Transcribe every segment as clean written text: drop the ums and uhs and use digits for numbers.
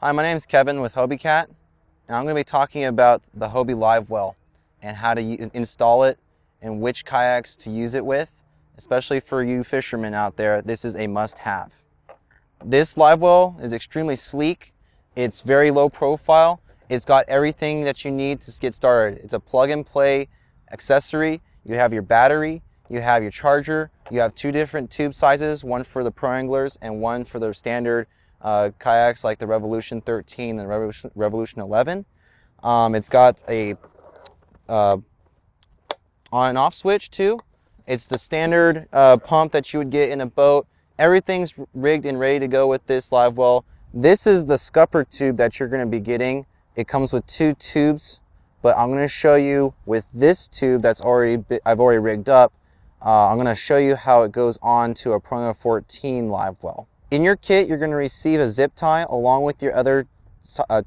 Hi, my name is Kevin with Hobie Cat, and I'm going to be talking about the Hobie Livewell and how to install it and which kayaks to use it with. Especially for you fishermen out there, this is a must-have. This Livewell is extremely sleek. It's very low profile. It's got everything that you need to get started. It's a plug-and-play accessory. You have your battery, you have your charger, you have two different tube sizes, one for the pro anglers and one for the standard kayaks like the Revolution 13 and Revolution 11. It's got a on and off switch too. It's the standard pump that you would get in a boat. Everything's rigged and ready to go with this Livewell. This is the scupper tube that you're going to be getting. It comes with two tubes, but I'm going to show you with this tube that's I've already rigged up. I'm going to show you how it goes on to a Pro 14 Livewell. In your kit, you're going to receive a zip tie along with your other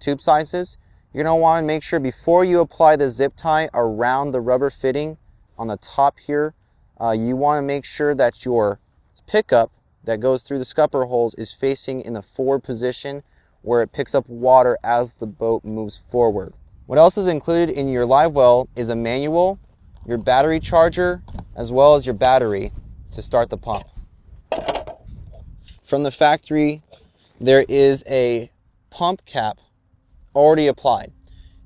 tube sizes. You're going to want to make sure before you apply the zip tie around the rubber fitting on the top here, you want to make sure that your pickup that goes through the scupper holes is facing in the forward position where it picks up water as the boat moves forward. What else is included in your Livewell is a manual, your battery charger, as well as your battery to start the pump. From the factory, there is a pump cap already applied.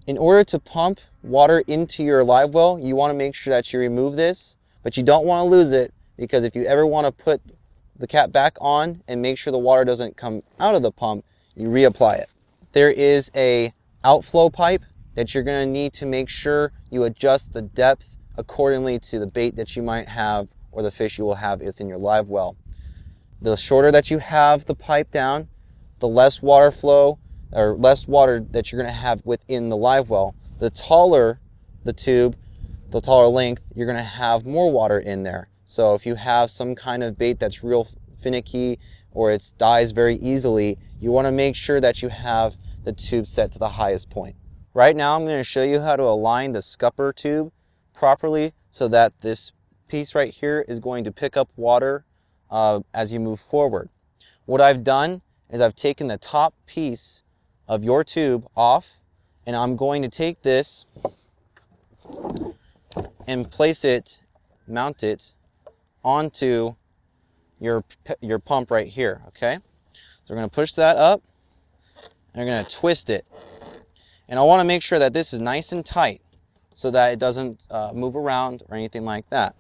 In order to pump water into your Livewell, you want to make sure that you remove this, but you don't want to lose it, because if you ever want to put the cap back on and make sure the water doesn't come out of the pump, you reapply it. There is a outflow pipe that you're going to need to make sure you adjust the depth accordingly to the bait that you might have or the fish you will have within your Livewell. The shorter that you have the pipe down, the less water flow or less water that you're going to have within the Livewell. The taller the tube, the taller length, you're going to have more water in there. So if you have some kind of bait that's real finicky or it dies very easily, you want to make sure that you have the tube set to the highest point. Right now I'm going to show you how to align the scupper tube properly so that this piece right here is going to pick up water as you move forward. What I've done is I've taken the top piece of your tube off, and I'm going to take this and place it, mount it onto your pump right here, okay? So we're going to push that up and we're going to twist it. And I want to make sure that this is nice and tight so that it doesn't move around or anything like that.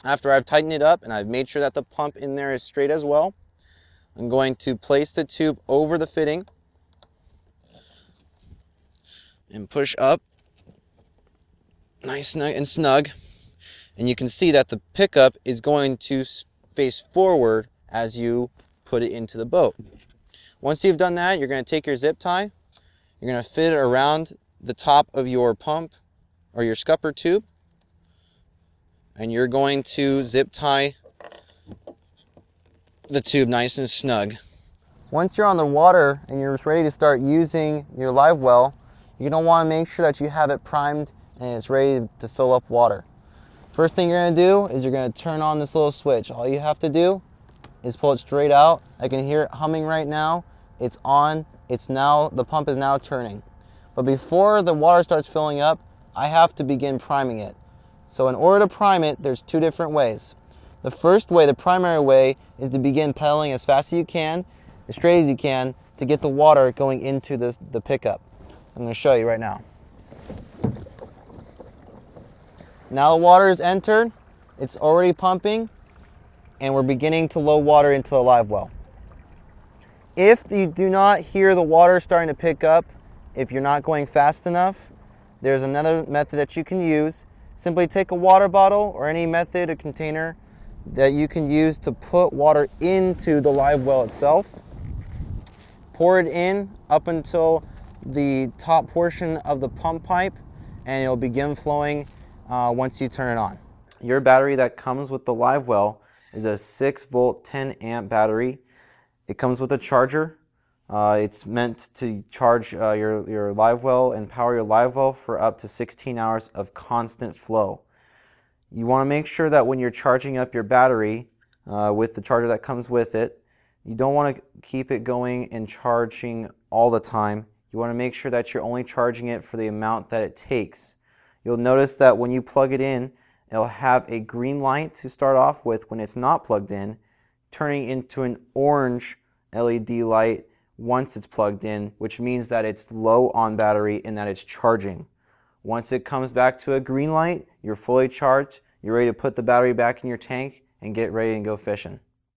After I've tightened it up and I've made sure that the pump in there is straight as well, I'm going to place the tube over the fitting and push up nice and snug. And you can see that the pickup is going to face forward as you put it into the boat. Once you've done that, you're going to take your zip tie, you're going to fit it around the top of your pump or your scupper tube, and you're going to zip tie the tube nice and snug. Once you're on the water and you're ready to start using your Livewell, you're going to want to make sure that you have it primed and it's ready to fill up water. First thing you're going to do is you're going to turn on this little switch. All you have to do is pull it straight out. I can hear it humming right now. It's on. The pump is now turning. But before the water starts filling up, I have to begin priming it. So in order to prime it, there's two different ways. The first way, the primary way, is to begin pedaling as fast as you can, as straight as you can, to get the water going into the pickup. I'm going to show you right now. Now the water is entered, it's already pumping, and we're beginning to load water into the Livewell. If you do not hear the water starting to pick up, if you're not going fast enough, there's another method that you can use. Simply take a water bottle or any method or container that you can use to put water into the Livewell itself. Pour it in up until the top portion of the pump pipe, and it'll begin flowing once you turn it on. Your battery that comes with the Livewell is a 6-volt 10-amp battery. It comes with a charger. It's meant to charge your Livewell and power your Livewell for up to 16 hours of constant flow. You want to make sure that when you're charging up your battery with the charger that comes with it, You don't want to keep it going and charging all the time. You want to make sure that you're only charging it for the amount that it takes. You'll notice that when you plug it in, it'll have a green light to start off with when it's not plugged in, turning into an orange LED light once it's plugged in, which means that it's low on battery and that it's charging. Once it comes back to a green light, you're fully charged, you're ready to put the battery back in your tank and get ready and go fishing.